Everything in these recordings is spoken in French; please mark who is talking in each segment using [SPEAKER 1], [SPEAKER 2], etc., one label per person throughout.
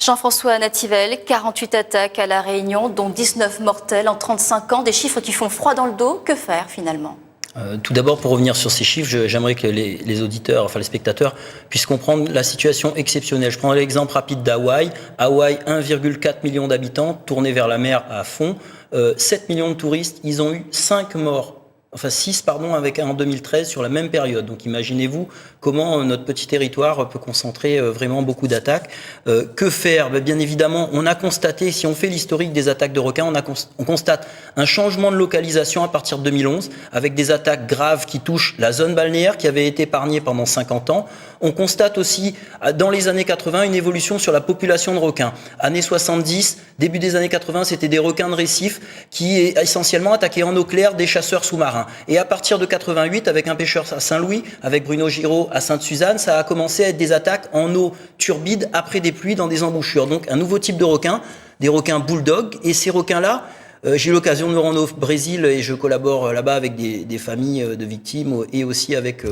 [SPEAKER 1] Jean-François Nativel, 48 attaques à La Réunion, dont 19 mortelles en 35 ans. Des chiffres qui font froid dans le dos. Que faire finalement ?
[SPEAKER 2] Tout d'abord, pour revenir sur ces chiffres, j'aimerais que les auditeurs, enfin les spectateurs, puissent comprendre la situation exceptionnelle. Je prends l'exemple rapide d'Hawaï. Hawaï, 1,4 million d'habitants, tournés vers la mer à fond. 7 millions de touristes, ils ont eu 5 morts. Enfin 6 avec en 2013 sur la même période. Donc imaginez-vous comment notre petit territoire peut concentrer vraiment beaucoup d'attaques. Que faire ? Bien évidemment, on a constaté, si on fait l'historique des attaques de requins, on constate un changement de localisation à partir de 2011 avec des attaques graves qui touchent la zone balnéaire qui avait été épargnée pendant 50 ans. On constate aussi dans les années 80 une évolution sur la population de requins. Années 70, début des années 80, c'était des requins de récif qui essentiellement attaquaient en eau claire des chasseurs sous-marins. Et à partir de 88, avec un pêcheur à Saint-Louis, avec Bruno Giraud à Sainte-Suzanne, ça a commencé à être des attaques en eau turbide après des pluies dans des embouchures. Donc un nouveau type de requin, des requins bulldog. Et ces requins-là, j'ai eu l'occasion de me rendre au Brésil et je collabore là-bas avec des familles de victimes et aussi avec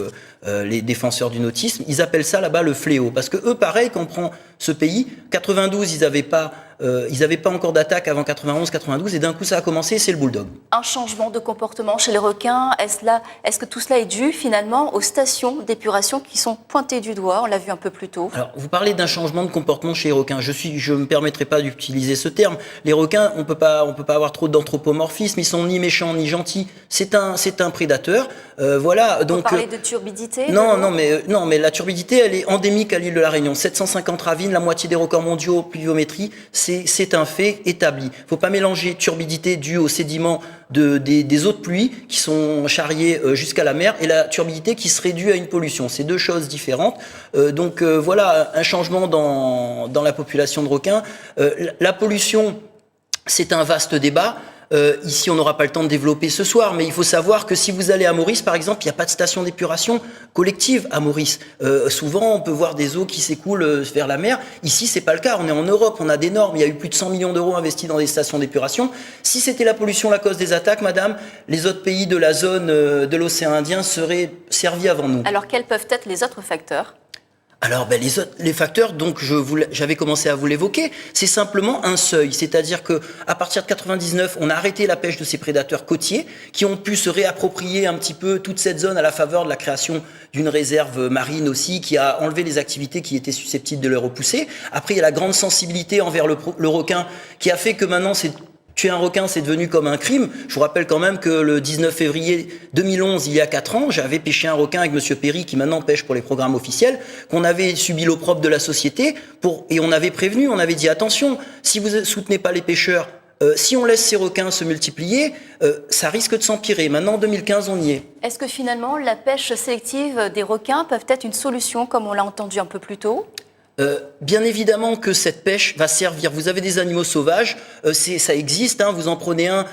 [SPEAKER 2] les défenseurs du nautisme. Ils appellent ça là-bas le fléau. Parce que eux, pareil, quand on prend ce pays, 92, ils n'avaient pas encore d'attaque avant 91, 92, et d'un coup ça a commencé, c'est le bulldog.
[SPEAKER 1] Un changement de comportement chez les requins, est-ce que tout cela est dû finalement aux stations d'épuration qui sont pointées du doigt ? On l'a vu un peu plus tôt.
[SPEAKER 2] Alors, vous parlez d'un changement de comportement chez les requins. Je me permettrai pas d'utiliser ce terme. Les requins, on peut pas avoir trop d'anthropomorphisme. Ils sont ni méchants ni gentils. C'est un prédateur. Voilà. Donc.
[SPEAKER 1] On parlait de turbidité.
[SPEAKER 2] Non, mais la turbidité, elle est endémique à l'île de la Réunion. 750 ravines, la moitié des records mondiaux pluviométrie. C'est un fait établi. Faut pas mélanger turbidité due aux sédiments des eaux de pluie qui sont charriés jusqu'à la mer et la turbidité qui serait due à une pollution. C'est deux choses différentes. Donc voilà un changement dans la population de requins. La pollution, c'est un vaste débat. Ici, on n'aura pas le temps de développer ce soir, mais il faut savoir que si vous allez à Maurice, par exemple, il n'y a pas de station d'épuration collective à Maurice. Souvent, on peut voir des eaux qui s'écoulent vers la mer. Ici, c'est pas le cas. On est en Europe, on a des normes. Il y a eu plus de 100 millions d'euros investis dans des stations d'épuration. Si c'était la pollution la cause des attaques, madame, les autres pays de la zone de l'océan Indien seraient servis avant nous.
[SPEAKER 1] Alors, quels peuvent être les autres facteurs ?
[SPEAKER 2] Alors, les facteurs, donc j'avais commencé à vous l'évoquer, c'est simplement un seuil. C'est-à-dire que à partir de 99, on a arrêté la pêche de ces prédateurs côtiers qui ont pu se réapproprier un petit peu toute cette zone à la faveur de la création d'une réserve marine aussi, qui a enlevé les activités qui étaient susceptibles de les repousser. Après, il y a la grande sensibilité envers le requin qui a fait que maintenant, tuer un requin, c'est devenu comme un crime. Je vous rappelle quand même que le 19 février 2011, il y a 4 ans, j'avais pêché un requin avec Monsieur Perry, qui maintenant pêche pour les programmes officiels, qu'on avait subi l'opprobre de la société, et on avait prévenu, on avait dit attention, si vous soutenez pas les pêcheurs, si on laisse ces requins se multiplier, ça risque de s'empirer. Maintenant, en 2015, on y est.
[SPEAKER 1] Est-ce que finalement, la pêche sélective des requins peut être une solution, comme on l'a entendu un peu plus tôt ?
[SPEAKER 2] Bien évidemment que cette pêche va servir. Vous avez des animaux sauvages, ça existe. Vous en prenez un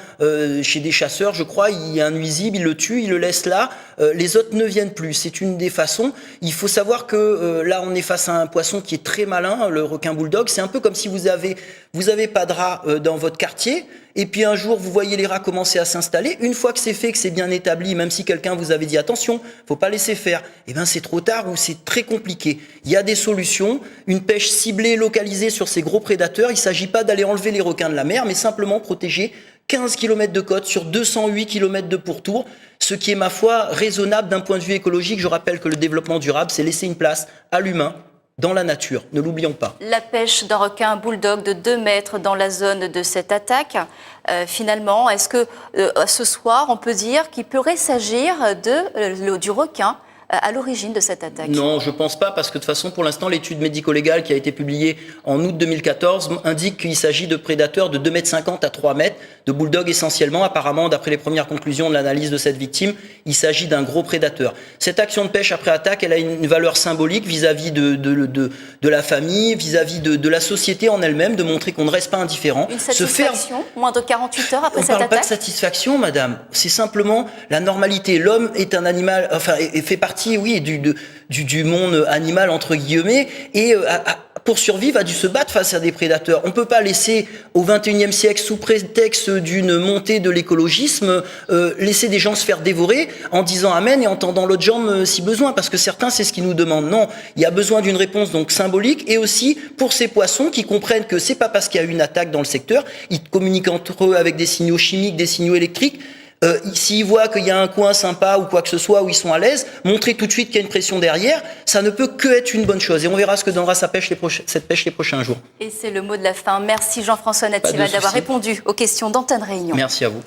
[SPEAKER 2] chez des chasseurs, je crois. Il y a un nuisible, il le tue, il le laisse là. Les autres ne viennent plus. C'est une des façons. Il faut savoir que là, on est face à un poisson qui est très malin, le requin bulldog. C'est un peu comme si vous avez pas de rats dans votre quartier. Et puis un jour, vous voyez les rats commencer à s'installer. Une fois que c'est fait, que c'est bien établi, même si quelqu'un vous avait dit attention, faut pas laisser faire, c'est trop tard ou c'est très compliqué. Il y a des solutions. Une pêche ciblée, localisée sur ces gros prédateurs. Il ne s'agit pas d'aller enlever les requins de la mer, mais simplement protéger 15 km de côte sur 208 km de pourtour, ce qui est, ma foi, raisonnable d'un point de vue écologique. Je rappelle que le développement durable, c'est laisser une place à l'humain dans la nature, ne l'oublions pas.
[SPEAKER 1] La pêche d'un requin bulldog de 2 mètres dans la zone de cette attaque, finalement, est-ce que ce soir, on peut dire qu'il pourrait s'agir du requin à l'origine de cette attaque?
[SPEAKER 2] Non, je pense pas, parce que de toute façon, pour l'instant, l'étude médico-légale qui a été publiée en août 2014 indique qu'il s'agit de prédateurs de 2,50 m à 3 mètres, de bulldogs essentiellement. Apparemment, d'après les premières conclusions de l'analyse de cette victime, il s'agit d'un gros prédateur. Cette action de pêche après attaque, elle a une valeur symbolique vis-à-vis de la famille, vis-à-vis de la société en elle-même, de montrer qu'on ne reste pas indifférent.
[SPEAKER 1] Une satisfaction, moins de 48 heures après cette attaque?
[SPEAKER 2] On ne parle pas de satisfaction, madame. C'est simplement la normalité. L'homme est un animal, et fait partie, oui, du monde animal, entre guillemets, et pour survivre, a dû se battre face à des prédateurs. On ne peut pas laisser au XXIe siècle, sous prétexte d'une montée de l'écologisme, laisser des gens se faire dévorer en disant amen et en tendant l'autre jambe si besoin, parce que certains, c'est ce qu'ils nous demandent. Non, il y a besoin d'une réponse donc symbolique, et aussi pour ces poissons qui comprennent que c'est pas parce qu'il y a eu une attaque dans le secteur, ils communiquent entre eux avec des signaux chimiques, des signaux électriques. S'ils voient qu'il y a un coin sympa ou quoi que ce soit où ils sont à l'aise, montrer tout de suite qu'il y a une pression derrière, ça ne peut que être une bonne chose. Et on verra ce que donnera cette pêche les prochains jours.
[SPEAKER 1] Et c'est le mot de la fin. Merci Jean-François Natival d'avoir répondu aux questions d'Antenne Réunion.
[SPEAKER 2] Merci à vous.